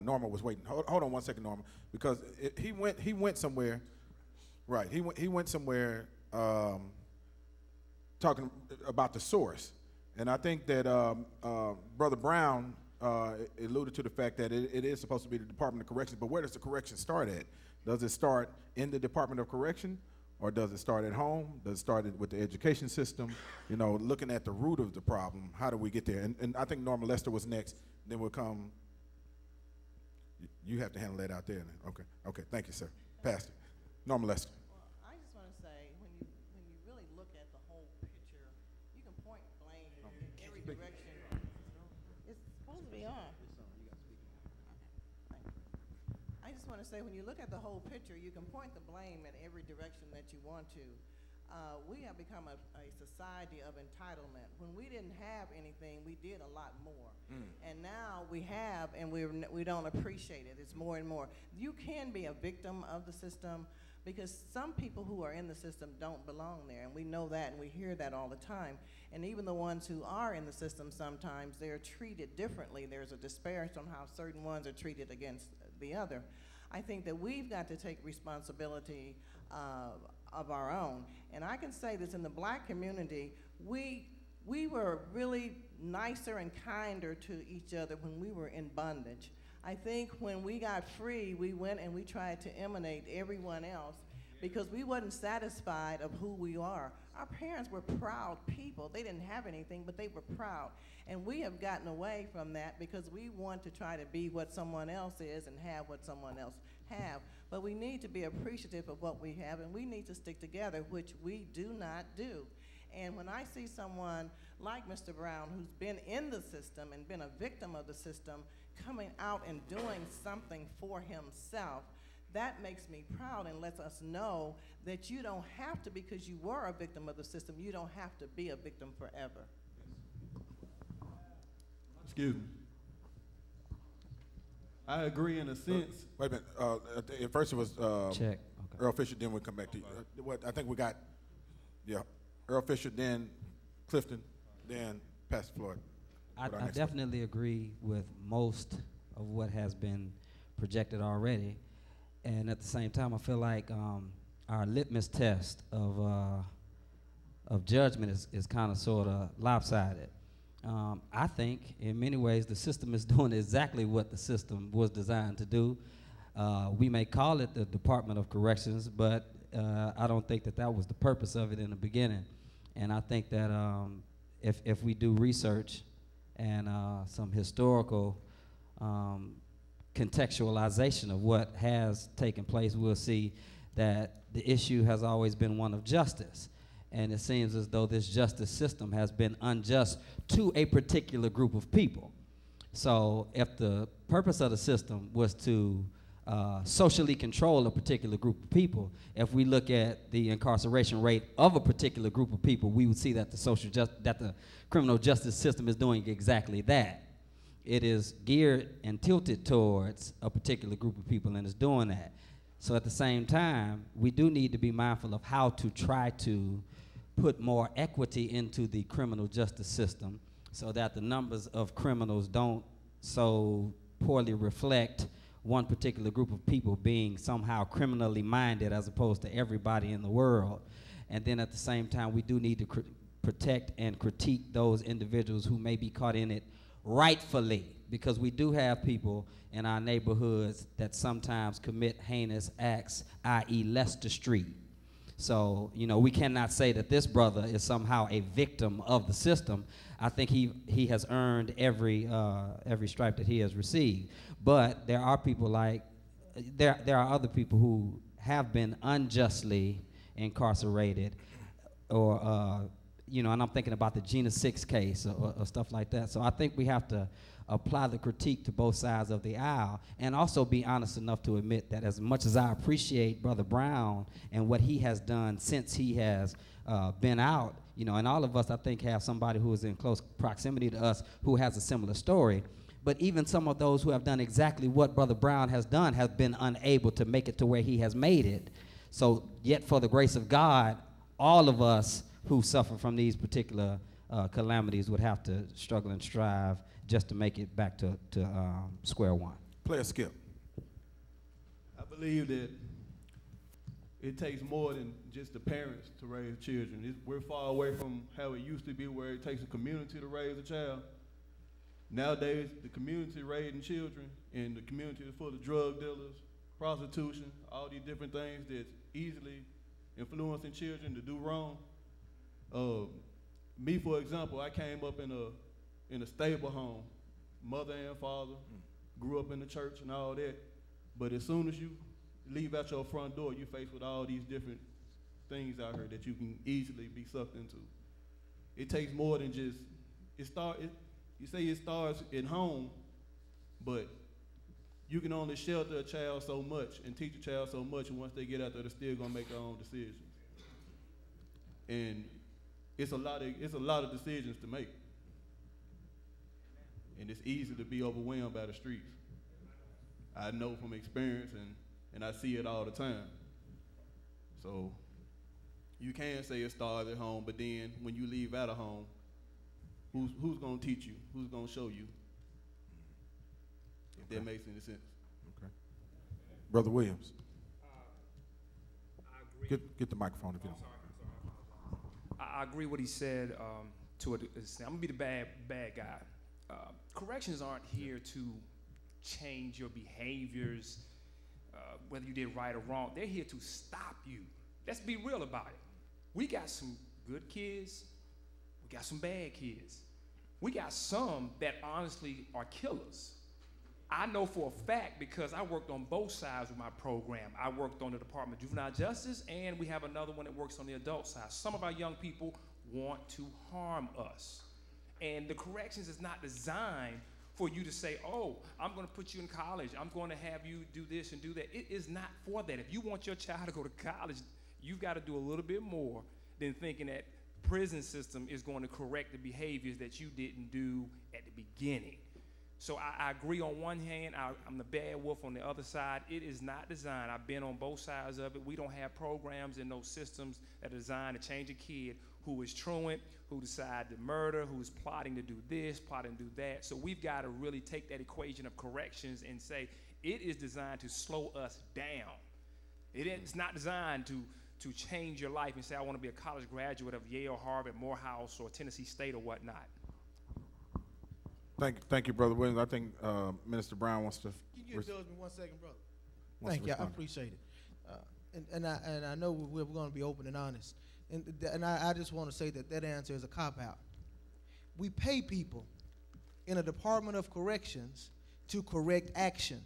Norma was waiting. Hold on one second, Norma, because he went somewhere. Right, he went somewhere talking about the source, and I think that Brother Brown alluded to the fact that it is supposed to be the Department of Corrections, but where does the correction start at? Does it start in the Department of Correction, or does it start at home? Does it start with the education system? You know, looking at the root of the problem, how do we get there? And I think Norma Lester was next, then we'll come. You have to handle that out there. Okay, thank you, sir. Pastor. Norma Lester. Well, I just want to say, when you really look at the whole picture, you can point blame in every direction. It's supposed to be on. I just want to say, when you look at the whole picture, you can point the blame in every direction that you want to. We have become a society of entitlement. When we didn't have anything, we did a lot more. And now we have, and we don't appreciate it. It's more and more. You can be a victim of the system, because some people who are in the system don't belong there, and we know that, and we hear that all the time. And even the ones who are in the system, sometimes they're treated differently. There's a disparity on how certain ones are treated against the other. I think that we've got to take responsibility of our own. And I can say this, in the black community, we were really nicer and kinder to each other when we were in bondage. I think when we got free, we went and we tried to imitate everyone else, because we wasn't satisfied of who we are. Our parents were proud people. They didn't have anything, but they were proud. And we have gotten away from that because we want to try to be what someone else is and have what someone else have. But we need to be appreciative of what we have, and we need to stick together, which we do not do. And when I see someone like Mr. Brown, who's been in the system and been a victim of the system, coming out and doing something for himself, that makes me proud and lets us know that you don't have to, because you were a victim of the system, you don't have to be a victim forever. Excuse me. I agree in a sense. Wait a minute. At first it was Check. Okay. Earle Fisher, then we'll come back to you. I think we got, Earle Fisher, then Clifton, then Pastor Floyd. I definitely agree with most of what has been projected already. And at the same time, I feel like our litmus test of judgment is kind of sort of lopsided. I think in many ways the system is doing exactly what the system was designed to do. We may call it the Department of Corrections, but I don't think that was the purpose of it in the beginning. And I think that if we do research and some historical contextualization of what has taken place, we'll see that the issue has always been one of justice. And it seems as though this justice system has been unjust to a particular group of people. So if the purpose of the system was to socially control a particular group of people, if we look at the incarceration rate of a particular group of people, we would see that the criminal justice system is doing exactly that. It is geared and tilted towards a particular group of people, and is doing that. So at the same time, we do need to be mindful of how to try to put more equity into the criminal justice system so that the numbers of criminals don't so poorly reflect one particular group of people being somehow criminally minded as opposed to everybody in the world. And then at the same time, we do need to protect and critique those individuals who may be caught in it rightfully, because we do have people in our neighborhoods that sometimes commit heinous acts, i.e. Leicester Street. So, you know, we cannot say that this brother is somehow a victim of the system. I think he has earned every stripe that he has received. But there are people like, there are other people who have been unjustly incarcerated, or, you know, and I'm thinking about the Gina 6 case or stuff like that. So I think we have to apply the critique to both sides of the aisle, and also be honest enough to admit that as much as I appreciate Brother Brown and what he has done since he has been out, you know, and all of us, I think, have somebody who is in close proximity to us who has a similar story. But even some of those who have done exactly what Brother Brown has done have been unable to make it to where he has made it. So yet for the grace of God, all of us who suffer from these particular calamities would have to struggle and strive just to make it back to square one. Player Skip. I believe that it takes more than just the parents to raise children. We're far away from how it used to be, where it takes a community to raise a child. Nowadays, the community raising children, and the community is full of drug dealers, prostitution, all these different things that's easily influencing children to do wrong. Me, for example, I came up in a stable home, mother and father, grew up in the church and all that. But as soon as you leave out your front door, you're faced with all these different things out here that you can easily be sucked into. It takes more than just, you say it starts at home, but you can only shelter a child so much and teach a child so much, and once they get out there, they're still gonna make their own decisions. And it's a lot of decisions to make. And it's easy to be overwhelmed by the streets. I know from experience, and I see it all the time. So you can say it starts at home, but then when you leave out of home, who's gonna teach you? Who's gonna show you? If that makes any sense. Okay. Brother Williams. I agree. Get the microphone if you don't. I agree what he said to it. I'm gonna be the bad guy. Corrections aren't here to change your behaviors, whether you did right or wrong. They're here to stop you. Let's be real about it. We got some good kids. We got some bad kids. We got some that honestly are killers. I know for a fact because I worked on both sides of my program. I worked on the Department of Juvenile Justice, and we have another one that works on the adult side. Some of our young people want to harm us. And the corrections is not designed for you to say, oh, I'm gonna put you in college. I'm gonna have you do this and do that. It is not for that. If you want your child to go to college, you've gotta do a little bit more than thinking that prison system is going to correct the behaviors that you didn't do at the beginning. So I agree on one hand, I'm the bad wolf on the other side. It is not designed, I've been on both sides of it. We don't have programs in those systems that are designed to change a kid who is truant, who decided to murder, who's plotting to do this, plotting to do that. So we've got to really take that equation of corrections and say, it is designed to slow us down. It's not designed to change your life and say, I want to be a college graduate of Yale, Harvard, Morehouse, or Tennessee State or whatnot. Thank you, Brother Williams. I think Minister Brown wants to. Can you indulge me 1 second, brother? Wants to Thank you. I respond. appreciate it. And I know we're going to be open and honest. And I just want to say that answer is a cop-out. We pay people in a Department of Corrections to correct action.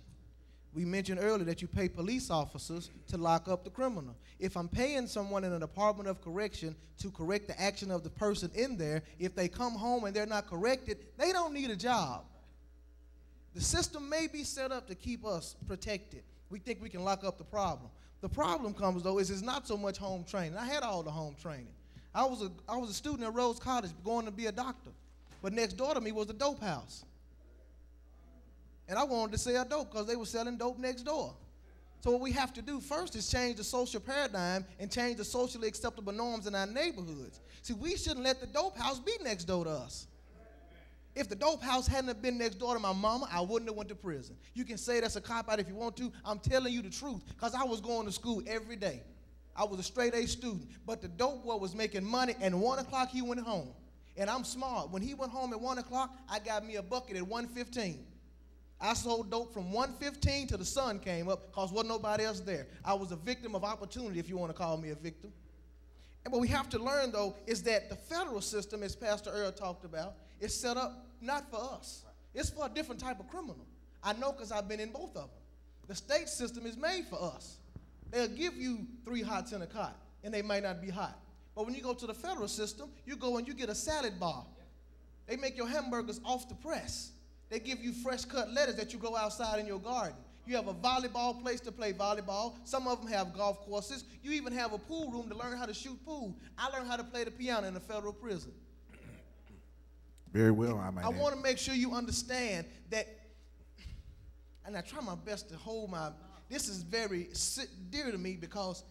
We mentioned earlier that you pay police officers to lock up the criminal. If I'm paying someone in a Department of Correction to correct the action of the person in there, if they come home and they're not corrected, they don't need a job. The system may be set up to keep us protected. We think we can lock up the problem. The problem comes, though, is it's not so much home training. I had all the home training. I was a student at Rose College going to be a doctor, but next door to me was a dope house. And I wanted to sell dope because they were selling dope next door. So what we have to do first is change the social paradigm and change the socially acceptable norms in our neighborhoods. See, we shouldn't let the dope house be next door to us. If the dope house hadn't been next door to my mama, I wouldn't have went to prison. You can say that's a cop-out if you want to. I'm telling you the truth because I was going to school every day. I was a straight-A student. But the dope boy was making money, and 1 o'clock he went home. And I'm smart. When he went home at 1 o'clock, I got me a bucket at 1:15. I sold dope from 1:15 till the sun came up because wasn't nobody else there. I was a victim of opportunity, if you want to call me a victim. And what we have to learn, though, is that the federal system, as Pastor Earle talked about, is set up not for us. It's for a different type of criminal. I know because I've been in both of them. The state system is made for us. They'll give you 3 hots in a cot, and they might not be hot. But when you go to the federal system, you go and you get a salad bar. They make your hamburgers off the press. They give you fresh cut lettuce that you grow outside in your garden. You have a volleyball place to play volleyball. Some of them have golf courses. You even have a pool room to learn how to shoot pool. I learned how to play the piano in a federal prison. Very well, I might I add. want to make sure you understand that, and I try my best to hold this is very dear to me because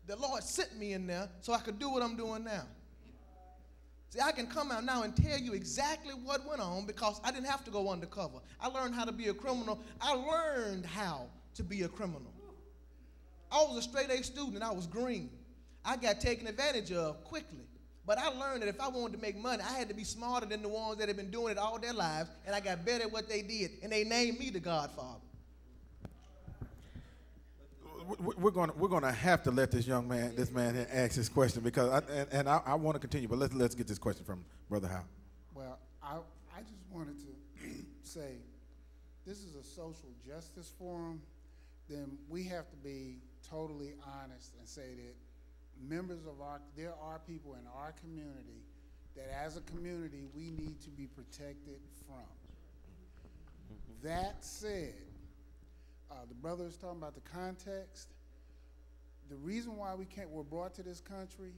the Lord sent me in there so I could do what I'm doing now. See, I can come out now and tell you exactly what went on because I didn't have to go undercover. I learned how to be a criminal. I learned how to be a criminal. I was a straight A student. I was green. I got taken advantage of quickly. But I learned that if I wanted to make money, I had to be smarter than the ones that had been doing it all their lives, and I got better at what they did, and they named me the Godfather. We're going to have to let this man here ask his question because I want to continue, but let's get this question from Brother Howe. Well, I just wanted to say, this is a social justice forum. Then we have to be totally honest and say that there are people in our community that as a community we need to be protected from. That said, the brother is talking about the context. The reason why we're brought to this country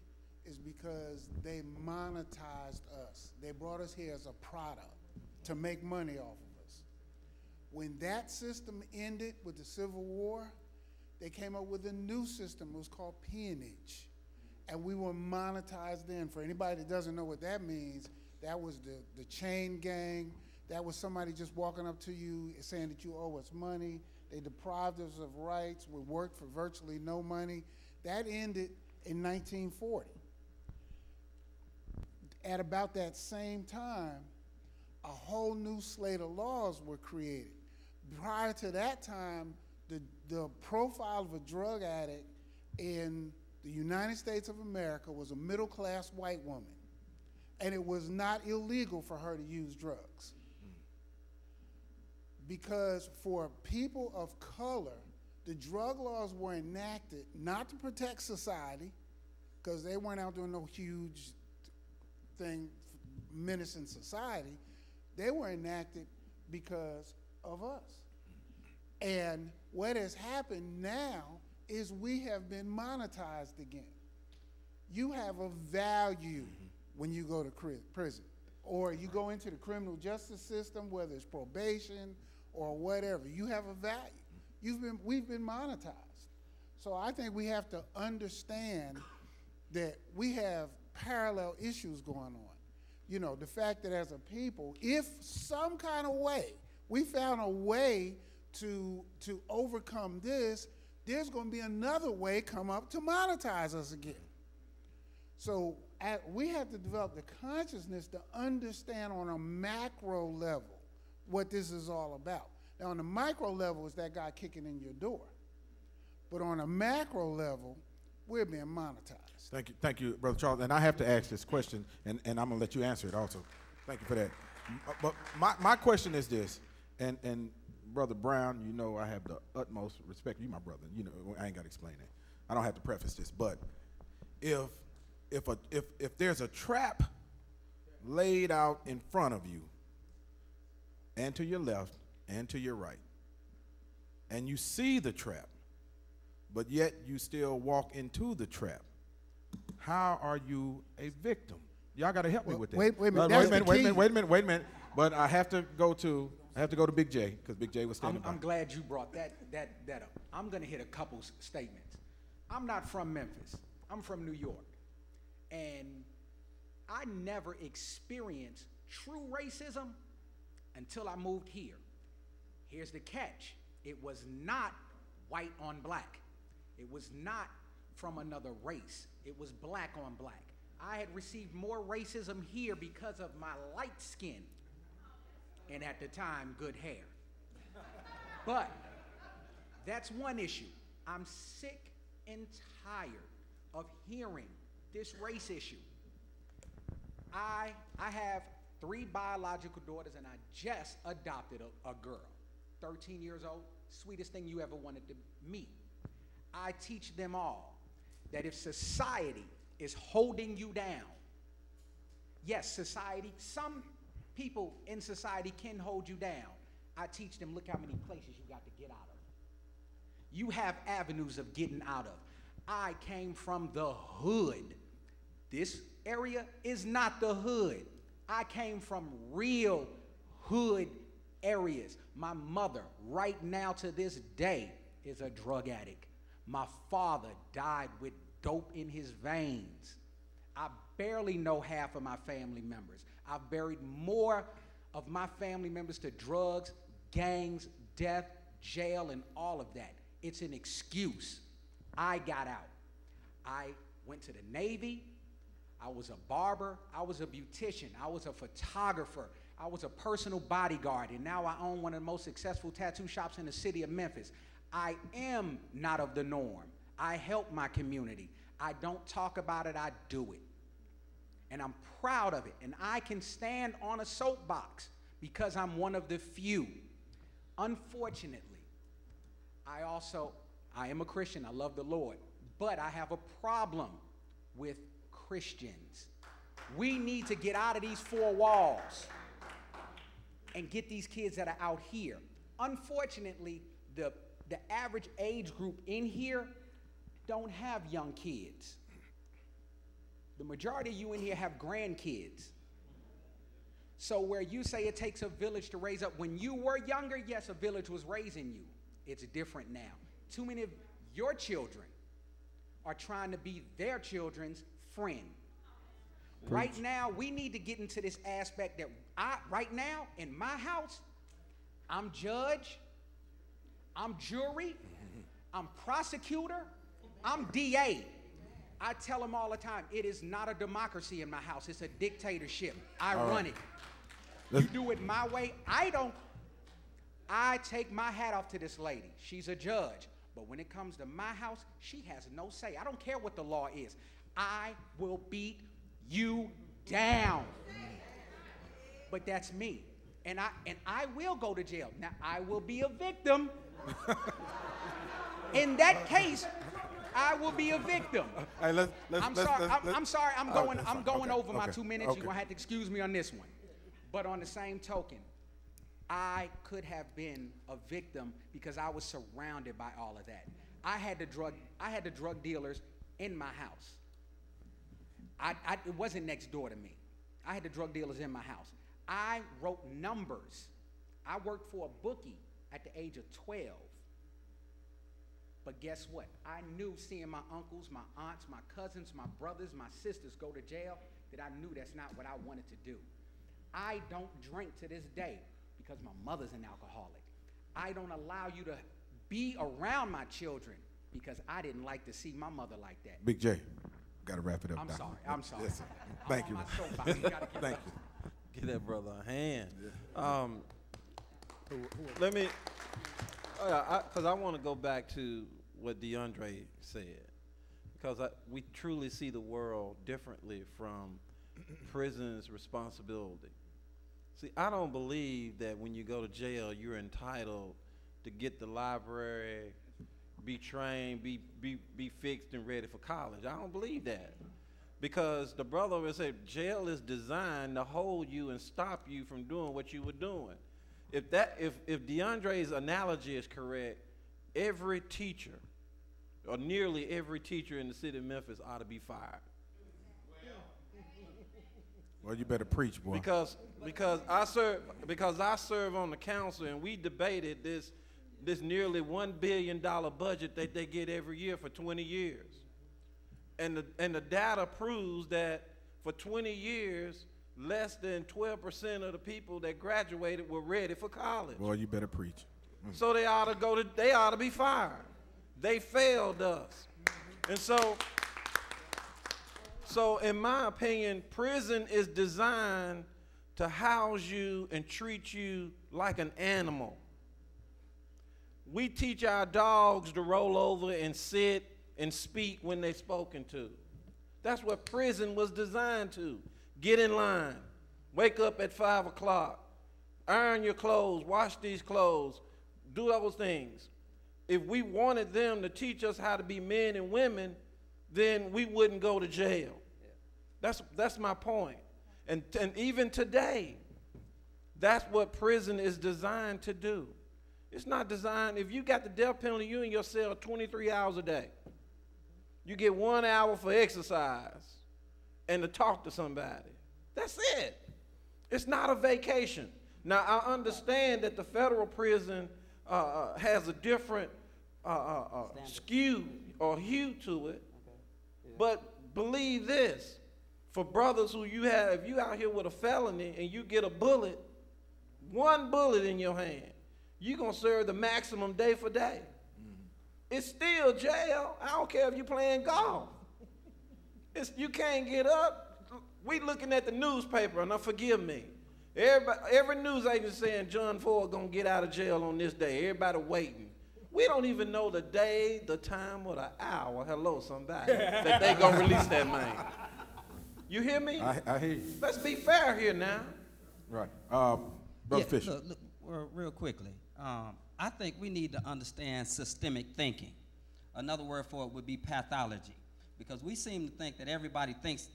is because they monetized us. They brought us here as a product to make money off of us. When that system ended with the Civil War, they came up with a new system. It was called peonage. And we were monetized then. For anybody that doesn't know what that means, that was the chain gang. That was somebody just walking up to you saying that you owe us money. They deprived us of rights. We worked for virtually no money. That ended in 1940. At about that same time, a whole new slate of laws were created. Prior to that time, the profile of a drug addict in the United States of America was a middle-class white woman, and it was not illegal for her to use drugs. Because for people of color, the drug laws were enacted not to protect society, because they weren't out doing no huge thing menacing society. They were enacted because of us. And what has happened now is we have been monetized again. You have a value when you go to prison, or you go into the criminal justice system, whether it's probation or whatever. You have a value. We've been monetized. So I think we have to understand that we have parallel issues going on. You know, the fact that as a people, if some kind of way, we found a way to overcome this, there's going to be another way come up to monetize us again. So we have to develop the consciousness to understand on a macro level what this is all about. Now, on the micro level, it's that guy kicking in your door. But on a macro level, we're being monetized. Thank you, Brother Charles. And I have to ask this question, and I'm going to let you answer it also. Thank you for that. But my question is this, and Brother Brown, you know I have the utmost respect. You my brother. You know, I ain't got to explain it. I don't have to preface this. But if there's a trap laid out in front of you, and to your left, and to your right, and you see the trap, but yet you still walk into the trap, how are you a victim? Y'all got to help me with that. Wait a minute. Wait a minute. But I have to go to Big J because Big J was standing by. I'm glad you brought that up. I'm going to hit a couple statements. I'm not from Memphis. I'm from New York. And I never experienced true racism until I moved here. Here's the catch. It was not white on black. It was not from another race. It was black on black. I had received more racism here because of my light skin and at the time, good hair. But that's one issue. I'm sick and tired of hearing this race issue. I have 3 biological daughters, and I just adopted a girl, 13 years old, sweetest thing you ever wanted to meet. I teach them all that if society is holding you down, yes, society, some people in society can hold you down. I teach them, look how many places you got to get out of. You have avenues of getting out of. I came from the hood. This area is not the hood. I came from real hood areas. My mother, right now to this day, is a drug addict. My father died with dope in his veins. I barely know half of my family members. I've buried more of my family members to drugs, gangs, death, jail, and all of that. It's an excuse. I got out. I went to the Navy. I was a barber. I was a beautician. I was a photographer. I was a personal bodyguard, and now I own one of the most successful tattoo shops in the city of Memphis. I am not of the norm. I help my community. I don't talk about it, I do it. And I'm proud of it. And I can stand on a soapbox because I'm one of the few. Unfortunately, I am a Christian, I love the Lord, but I have a problem with Christians. We need to get out of these four walls and get these kids that are out here. Unfortunately, the average age group in here don't have young kids. The majority of you in here have grandkids. So where you say it takes a village to raise up, when you were younger, yes, a village was raising you. It's different now. Too many of your children are trying to be their children's friend. Right now, we need to get into this aspect that right now, in my house, I'm judge, I'm jury, I'm prosecutor, I'm DA. I tell them all the time, it is not a democracy in my house, it's a dictatorship. I run it. You do it my way, I don't. I take my hat off to this lady. She's a judge. But when it comes to my house, she has no say. I don't care what the law is. I will beat you down. But that's me. And I will go to jail. Now, I will be a victim. In that case, I will be a victim. Hey, I'm sorry. I'm going over my 2 minutes. You're going to have to excuse me on this one. But on the same token, I could have been a victim because I was surrounded by all of that. I had the drug dealers in my house. It wasn't next door to me. I had the drug dealers in my house. I wrote numbers. I worked for a bookie at the age of 12. But guess what? I knew seeing my uncles, my aunts, my cousins, my brothers, my sisters go to jail, that I knew that's not what I wanted to do. I don't drink to this day because my mother's an alcoholic. I don't allow you to be around my children because I didn't like to see my mother like that. Big J, got to wrap it up. I'm sorry. Yes, thank you. Thank you. Give that brother a hand. Let me, because I want to go back to what DeAndre said, because we truly see the world differently from prison's responsibility. See, I don't believe that when you go to jail, you're entitled to get the library, be trained, be fixed and ready for college. I don't believe that. Because the brother would say jail is designed to hold you and stop you from doing what you were doing. If DeAndre's analogy is correct, every teacher, or nearly every teacher in the city of Memphis ought to be fired. Well, you better preach, boy. Because I serve on the council, and we debated this nearly $1 billion budget that they get every year for 20 years. And the data proves that for 20 years, less than 12% of the people that graduated were ready for college. Boy, you better preach. So they ought to be fired. They failed us. And so in my opinion, prison is designed to house you and treat you like an animal. We teach our dogs to roll over and sit and speak when they're spoken to. That's what prison was designed to. Get in line, wake up at 5 o'clock, iron your clothes, wash these clothes, do those things. If we wanted them to teach us how to be men and women, then we wouldn't go to jail. That's my point. And even today, that's what prison is designed to do. It's not designed, if you got the death penalty, you in your cell 23 hours a day. You get 1 hour for exercise and to talk to somebody. That's it. It's not a vacation. Now, I understand that the federal prison has a different skew or hue to it, but believe this, for brothers who you have, if you out here with a felony and you get a bullet, one bullet in your hand, you're going to serve the maximum day for day. It's still jail. I don't care if you're playing golf. You can't get up. We looking at the newspaper, and now forgive me. Every news agent saying John Ford gonna get out of jail on this day. Everybody waiting. We don't even know the day, the time, or the hour. Hello, somebody. That they gonna release that man. You hear me? I hear you. Let's be fair here now. Right. Brother Fisher. Look, real quickly. I think we need to understand systemic thinking. Another word for it would be pathology, because we seem to think that everybody thinks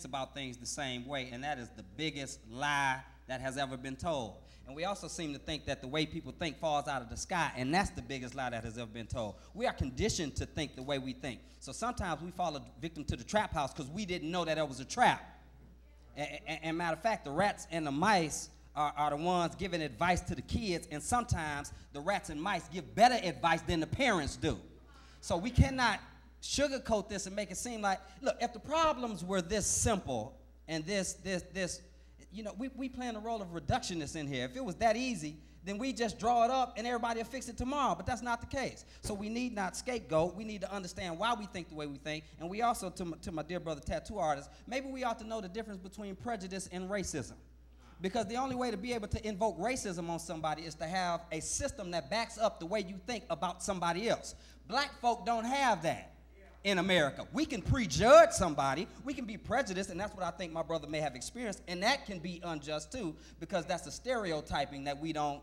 about things the same way, and that is the biggest lie that has ever been told. And we also seem to think that the way people think falls out of the sky, and that's the biggest lie that has ever been told. We are conditioned to think the way we think. So sometimes we fall a victim to the trap house because we didn't know that it was a trap. And matter of fact, the rats and the mice are the ones giving advice to the kids, and sometimes the rats and mice give better advice than the parents do. So we cannot sugarcoat this and make it seem like, look, if the problems were this simple and this, you know, we playing the role of reductionists in here. If it was that easy, then we just draw it up and everybody will fix it tomorrow, but that's not the case. So we need not scapegoat. We need to understand why we think the way we think, and we also, to my dear brother Tattoo Artist, maybe we ought to know the difference between prejudice and racism. Because the only way to be able to invoke racism on somebody is to have a system that backs up the way you think about somebody else. Black folk don't have that in America. We can prejudge somebody, we can be prejudiced, and that's what I think my brother may have experienced, and that can be unjust too, because that's a stereotyping that we don't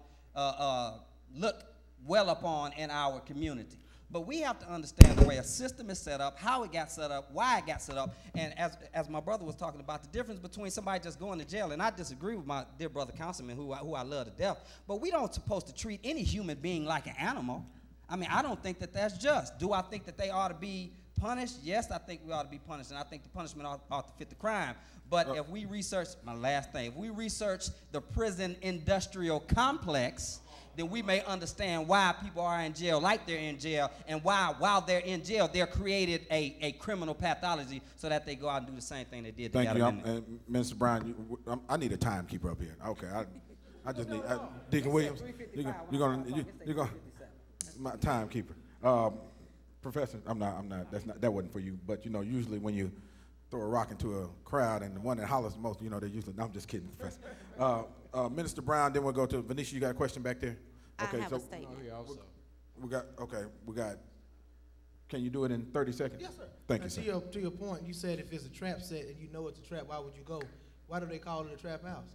look well upon in our community. But we have to understand the way a system is set up, how it got set up, why it got set up, and as my brother was talking about, the difference between somebody just going to jail, and I disagree with my dear brother Councilman, who I love to death, but we don't supposed to treat any human being like an animal. I mean, I don't think that that's just. Do I think that they ought to be punished? Yes, I think we ought to be punished, and I think the punishment ought to fit the crime. But if we research, my last thing, if we research the prison industrial complex, then we may understand why people are in jail like they're in jail, and why, while they're in jail, they're created a criminal pathology so that they go out and do the same thing they did. Thank you. Minister Brown, I need a timekeeper up here. Okay, I just need Deacon Williams. You're gonna my timekeeper. Professor, I'm not. That wasn't for you. But you know, usually when you throw a rock into a crowd and the one that hollers the most, you know, they usually. No, I'm just kidding, Professor. Minister Brown. Then we'll go to Venetia. You got a question back there? Okay, I have a statement. We got. Can you do it in 30 seconds? Yes, sir. Thank you, sir. To your point, you said if it's a trap set and you know it's a trap, why would you go? Why do they call it a trap house?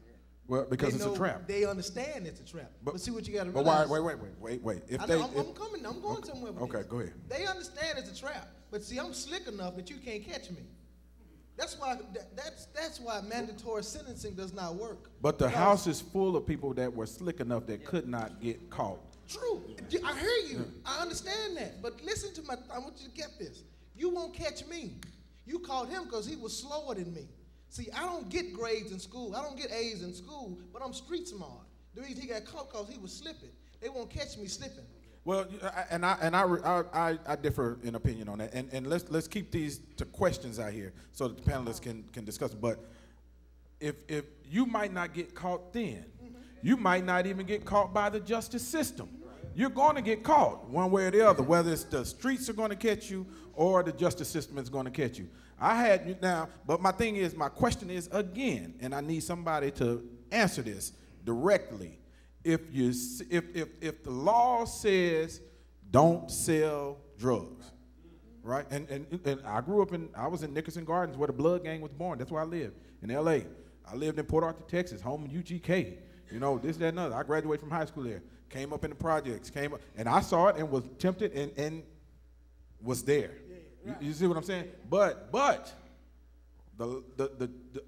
Well, because it's a trap. They understand it's a trap. But see what you got to realize. But wait. I'm going somewhere with this. Go ahead. They understand it's a trap. But see, I'm slick enough that you can't catch me. That's why mandatory sentencing does not work. But the house is full of people that were slick enough that could not get caught. True. I hear you. I understand that. But listen to I want you to get this. You won't catch me. You caught him because he was slower than me. See, I don't get grades in school. I don't get A's in school, but I'm street smart. The reason he got caught because he was slipping. They won't catch me slipping. Well, I differ in opinion on that, and let's keep these to questions out here so that the panelists can discuss it. But if you might not get caught then, you might not even get caught by the justice system. You're going to get caught one way or the other, whether it's the streets are going to catch you or the justice system is going to catch you. I had you now, but my question is again, and I need somebody to answer this directly. If the law says don't sell drugs, right? And I grew up I was in Nickerson Gardens where the Blood Gang was born. That's where I lived in L.A. I lived in Port Arthur, Texas, home of UGK. You know, this, that, and other. I graduated from high school there. Came up in the projects. And I saw it and was tempted and was there. Yeah, right. You see what I'm saying? But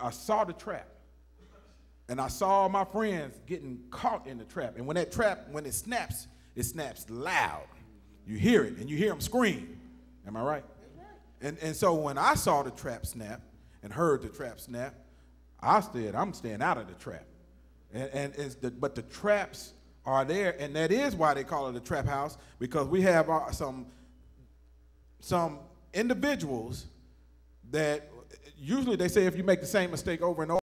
I saw the trap. And I saw my friends getting caught in the trap. And when that trap, when it snaps loud. You hear it, and you hear them scream. Am I right? And so when I saw the trap snap and heard the trap snap, I said, I'm staying out of the trap. But the traps are there, and that is why they call it a trap house, because we have some individuals that usually they say if you make the same mistake over and over,